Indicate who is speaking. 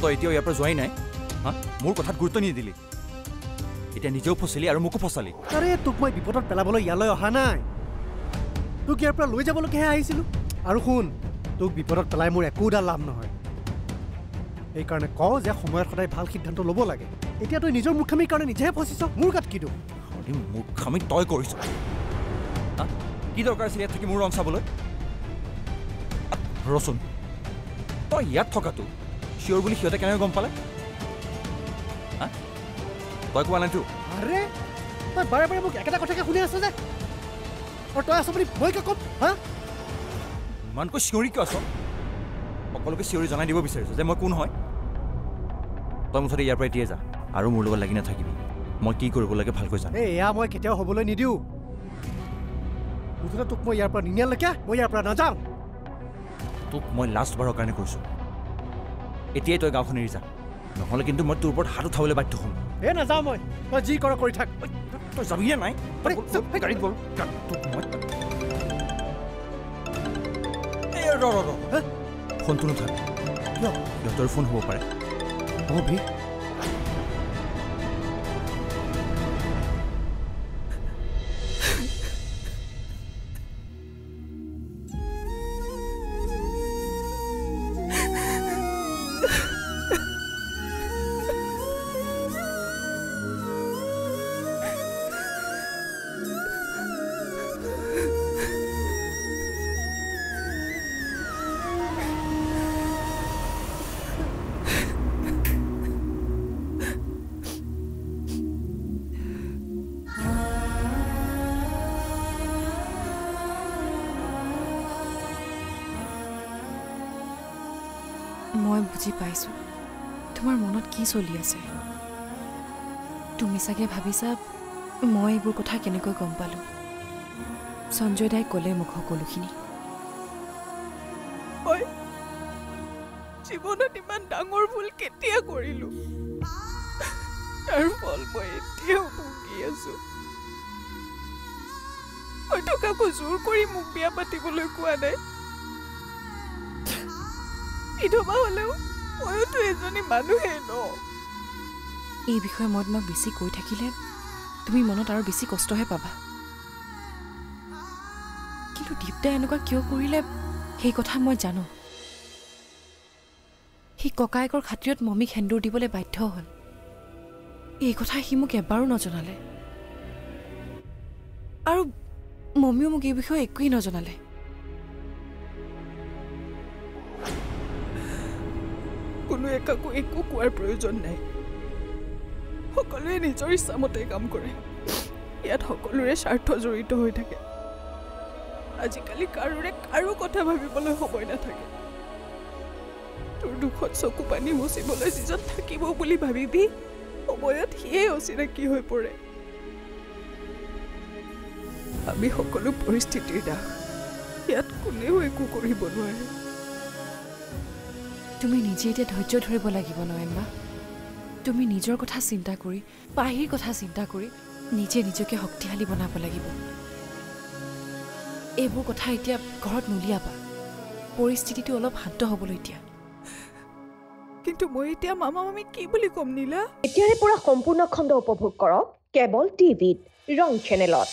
Speaker 1: তই এতিয়াও ইয়াৰ পৰা যোৱাই নাই হা মোৰ কথাত গুৰুত্ব নিদিলি এতিয়া নিজেও ফচিলি আৰু মোকো ফচালি
Speaker 2: আৰে তোক মই বিপদত পেলাবলৈ ইয়ালৈ অহা নাই তোক ইয়াৰ পৰা লৈ যাবলৈকেহে আহিছিলোঁ আৰু শুন তোক বিপদত পেলাই মোৰ একোডাল লাভ নহয় এইকাৰণে কওঁ যে সময়ত সদায় ভাল সিদ্ধান্ত ল'ব লাগে এতিয়া তই নিজৰ মূৰ্খামিৰ কাৰণে নিজেহে ফচিছ মোৰ গাত কি দুখ
Speaker 1: মূৰ্খামি তই কৰিছ কি দৰকাৰ আছিল ইয়াত থাকি মোৰ ৰং চাবলৈ ৰচোন তই ইয়াত থকাটো চিয়ৰ বুলি সিহঁতে কেনেকৈ গম পালে তই কোৱা নাইতো
Speaker 2: আৰে তই বাৰে বাৰে মোক একেটা কথাকে শুনি আছ যে আৰু তই আছ বুলি মই কিয় ক'ম হা
Speaker 1: ইমানকৈ চিঞৰি কিয় আছ সকলোকে চিঞৰি জনাই দিব বিচাৰিছ যে মই কোন হয় তই মুঠতে ইয়াৰ পৰা এতিয়াই যা আৰু মোৰ লগত লাগি নাথাকিবি মই কি কৰিব লাগে ভালকৈ জানো
Speaker 2: এয়া মই কেতিয়াও হ'বলৈ নিদিওঁ মুঠতে তোক মই ইয়াৰ পৰা নিনিয়ালৈকে মই ইয়াৰ পৰা নাযাওঁ
Speaker 1: তোক মই লাষ্ট বাৰৰ কাৰণে কৈছোঁ এতিয়াই তই গাঁওখন এৰি যা নহ'লে কিন্তু মই তোৰ ওপৰত হাত উঠাবলৈ বাধ্য হ'ম
Speaker 2: নাযাওঁ মই তই যি কৰ কৰি থাক
Speaker 1: তই যাবিয়ে নাই গাড়ীত বল ফোনটো নুঠাবি সিহঁতৰ ফোন হ'ব পাৰে
Speaker 3: মই বুজি পাইছোঁ তোমাৰ মনত কি চলি আছে তুমি চাগে ভাবিছা মই এইবোৰ কথা কেনেকৈ গম পালোঁ সঞ্জয় দাই ক'লে মোক সকলোখিনি
Speaker 4: জীৱনত ইমান ডাঙৰ ভুল কেতিয়া কৰিলোঁ তাৰ ফল মই এতিয়াও ভুগি আছোঁ হয়তো কাকো জোৰ কৰি মোক বিয়া পাতিবলৈ কোৱা নাই বিধৱা হ'লেও ময়োতো এজনী মানুহে ন
Speaker 3: এই বিষয়ে মই তোমাক বেছি কৈ থাকিলে তুমি মনত আৰু বেছি কষ্টহে পাবা কিন্তু দীপদাই এনেকুৱা কিয় কৰিলে সেই কথা মই জানো সি ককায়েকৰ খাতিৰত মমিক সেন্দুৰ দিবলৈ বাধ্য হ'ল এই কথা সি মোক এবাৰো নজনালে আৰু মমিও মোক এই বিষয়ে একোৱেই নজনালে
Speaker 4: কোনো একাকো একো কোৱাৰ প্ৰয়োজন নাই সকলোৱে নিজৰ ইচ্ছামতে কাম কৰে ইয়াত সকলোৰে স্বাৰ্থ জড়িত হৈ থাকে আজিকালি কাৰোৰে কাৰো কথা ভাবিবলৈ সময় নাথাকে তোৰ দুখত চকু পানী মুচিবলৈ যিজন থাকিব বুলি ভাবিবি সময়ত সিয়ে অচিনাকি হৈ পৰে আমি সকলো পৰিস্থিতিৰ দাস ইয়াত কোনেও একো কৰিব নোৱাৰে
Speaker 3: তুমি নিজে এতিয়া ধৈৰ্য ধৰিব লাগিব নয়নমা তুমি নিজৰ কথা চিন্তা কৰি পাহিৰ কথা চিন্তা কৰি নিজে নিজকে শক্তিশালী বনাব লাগিব এইবোৰ কথা এতিয়া ঘৰত নুলিয়াবা পৰিস্থিতিটো অলপ শান্ত হ'বলৈ দিয়া
Speaker 4: কিন্তু মই এতিয়া মামা মামী কি বুলি ক'ম নীলা
Speaker 5: এতিয়াৰে পৰা সম্পূৰ্ণ খণ্ড উপভোগ কৰক কেৱল টিভিত ৰং চেনেলত